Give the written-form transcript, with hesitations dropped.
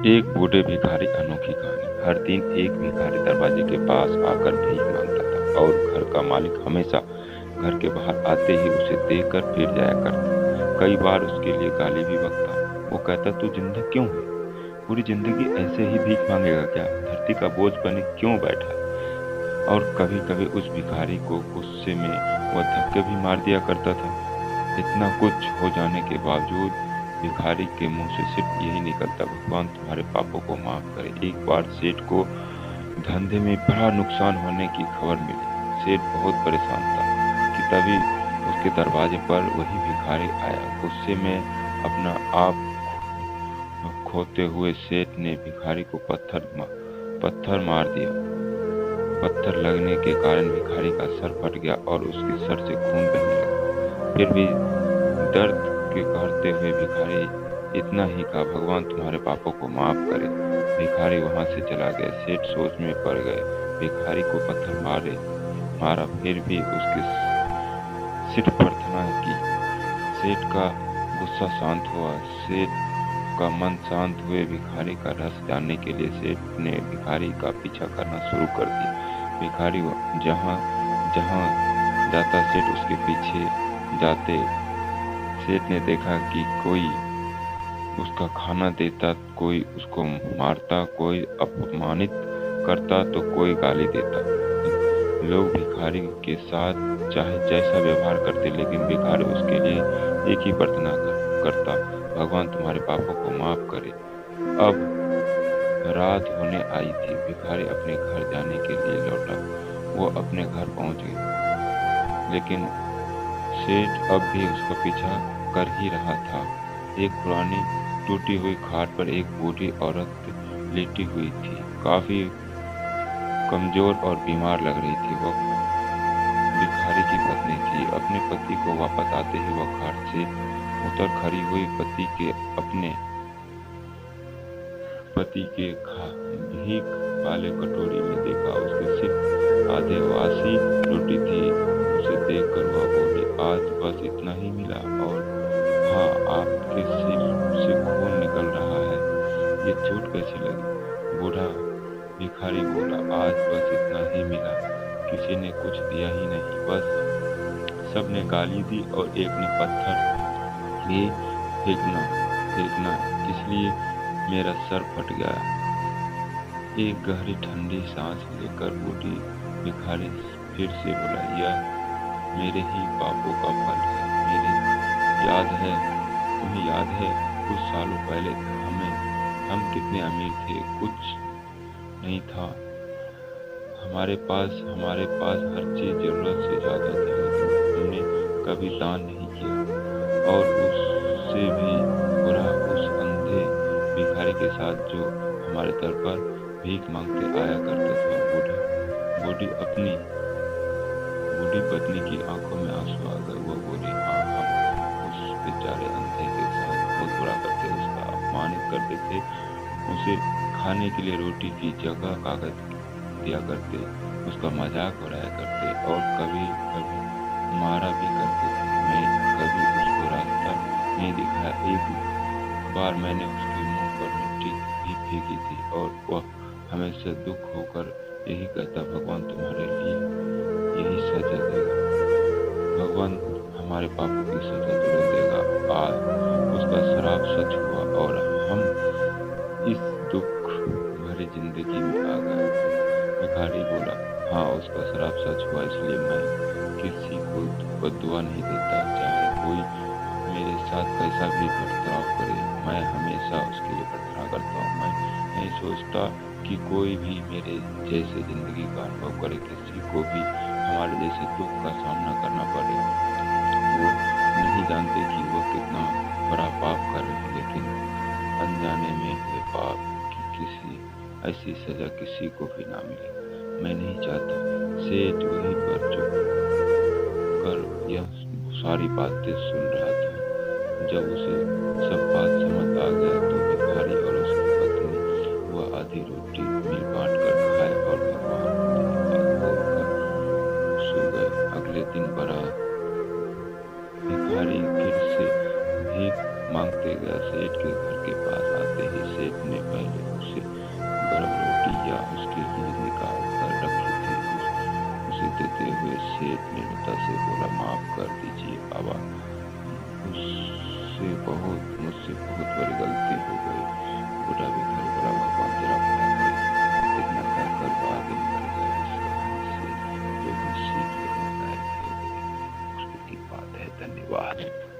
एक बूढ़े भिखारी अनोखी कहानी। हर दिन एक भिखारी दरवाजे के पास आकर भीख मांगता था और घर का मालिक हमेशा घर के बाहर आते ही उसे देखकर फिर जाया करता। कई बार उसके लिए गाली भी बकता। वो कहता, तू जिंदा क्यों है? पूरी जिंदगी ऐसे ही भीख मांगेगा क्या? धरती का बोझ बने क्यों बैठा है? और कभी कभी उस भिखारी को गुस्से में वह धक्के भी मार दिया करता था। इतना कुछ हो जाने के बावजूद भिखारी के मुंह से सिर्फ यही निकलता, भगवान तुम्हारे पापों को माफ करे। एक बार सेठ को धंधे में बड़ा नुकसान होने की खबर मिली। सेठ बहुत परेशान था कि तभी उसके दरवाजे पर वही भिखारी आया। गुस्से में अपना आप खोते हुए सेठ ने भिखारी को पत्थर मार दिया। पत्थर लगने के कारण भिखारी का सर फट गया और उसके सर से खून बहने लगा। फिर भी दर्द के कहते हुए भिखारी इतना ही कहा, भगवान तुम्हारे पापों को माफ करे। भिखारी वहां से चला गया। सेठ सोच में पड़ गए। भिखारी को पत्थर मारा, फिर भी उसके सिर प्रार्थना की। सेठ का गुस्सा शांत हुआ। सेठ का मन शांत हुए। भिखारी का रहस्य जानने के लिए सेठ ने भिखारी का पीछा करना शुरू कर दिया। भिखारी जहाँ जहाँ जाता सेठ उसके पीछे जाते। सेठ ने देखा कि कोई उसका खाना देता, कोई उसको मारता, कोई अपमानित करता तो कोई गाली देता। लोग भिखारी के साथ चाहे जैसा व्यवहार करते, लेकिन भिखारी उसके लिए एक ही प्रार्थना करता, भगवान तुम्हारे पापों को माफ करे। अब रात होने आई थी। भिखारी अपने घर जाने के लिए लौटा। वो अपने घर पहुंच गया, लेकिन सेठ अब भी उसका पीछा कर ही रहा था। एक पुरानी टूटी हुई खाट पर एक बूढ़ी औरत लेटी हुई थी। काफी कमजोर और बीमार लग रही थी। वह भिखारी की पत्नी थी। अपने पति को वापस आते ही वह खाट से उतर खड़ी हुई। पति के भीख वाले कटोरी में देखा। उसके सिर्फ आधे वासी रोटी थी। उसे देखकर वह बोली, आज बस इतना ही मिला? और हाँ, आपके सिर से खून निकल रहा है, ये चोट कैसी लगी? बूढ़ा भिखारी बोला, आज बस इतना ही मिला, किसी ने कुछ दिया ही नहीं, बस सबने गाली दी और एक ने पत्थर भी फेंकना, इसलिए मेरा सर फट गया। एक गहरी ठंडी सांस लेकर बूढ़ी भिखारी फिर से बोला, यह मेरे ही पापों का फल है। तुम्हें याद है कुछ सालों पहले हम कितने अमीर थे, कुछ नहीं था हमारे पास हर चीज जरूरत से ज्यादा थी, लेकिन हमने कभी दान नहीं किया। और उससे भी बुरा उस अंधे भिखारी के साथ जो हमारे दर पर भीख मांगते आया करता था। बूढ़ी पत्नी की आंखों में आंसू आ गए। वो बोली, हाँ, हम उस बेचारे अंधे के साथ बहुत बुरा करते, उसका अपमानित करते थे, उसे खाने के लिए रोटी की जगह कागज दिया करते, उसका मजाक उड़ाया करते और कभी कभी मारा भी करते थे। मैं कभी उसको रास्ता नहीं दिखाया। एक बार मैंने उसके मुंह पर मिट्टी भी फेंकी थी और वह हमेशा दुख होकर यही कहता, भगवान तुम्हारे लिए यही सजा देगा, भगवान हमारे पापों की सजा तुरंत देगा। आज उसका श्राप सच हुआ और हम इस दुख भरी जिंदगी में आ गए। भिखारी बोला, हाँ, उसका श्राप सच हुआ, इसलिए मैं किसी को बद्दुआ नहीं देता, चाहे कोई मेरे साथ कैसा भी बर्ताव करे, मैं हमेशा उसके लिए प्रार्थना करता हूँ। मैं नहीं सोचता कि कोई भी मेरे जैसे जिंदगी का अनुभव करे, किसी को भी हमारे जैसे दुख का सामना करना पड़े। वो नहीं जानते कि वो कितना बड़ा पाप कर रहे हैं, लेकिन अनजाने में हुए पाप की किसी ऐसी सजा किसी को भी ना मिले। मैं नहीं चाहता। सेठ वहीं पर चुप कर यह सारी बातें सुन रहा था। जब उसे सब बात समझ आ गया तो भिखारी और उसकी पत्नी वह आधी रोटी मिल बांट कर खाए और भगवान बोलकर सो गए। अगले दिन बड़ा भिखारी फिर से भीख मांगते गया। सेठ के घर के पास आते ही सेठ ने पहले देते हुए सेठ निर्मता से बोला, माफ कर दीजिए बाबा, मुझसे बहुत बड़ी गलती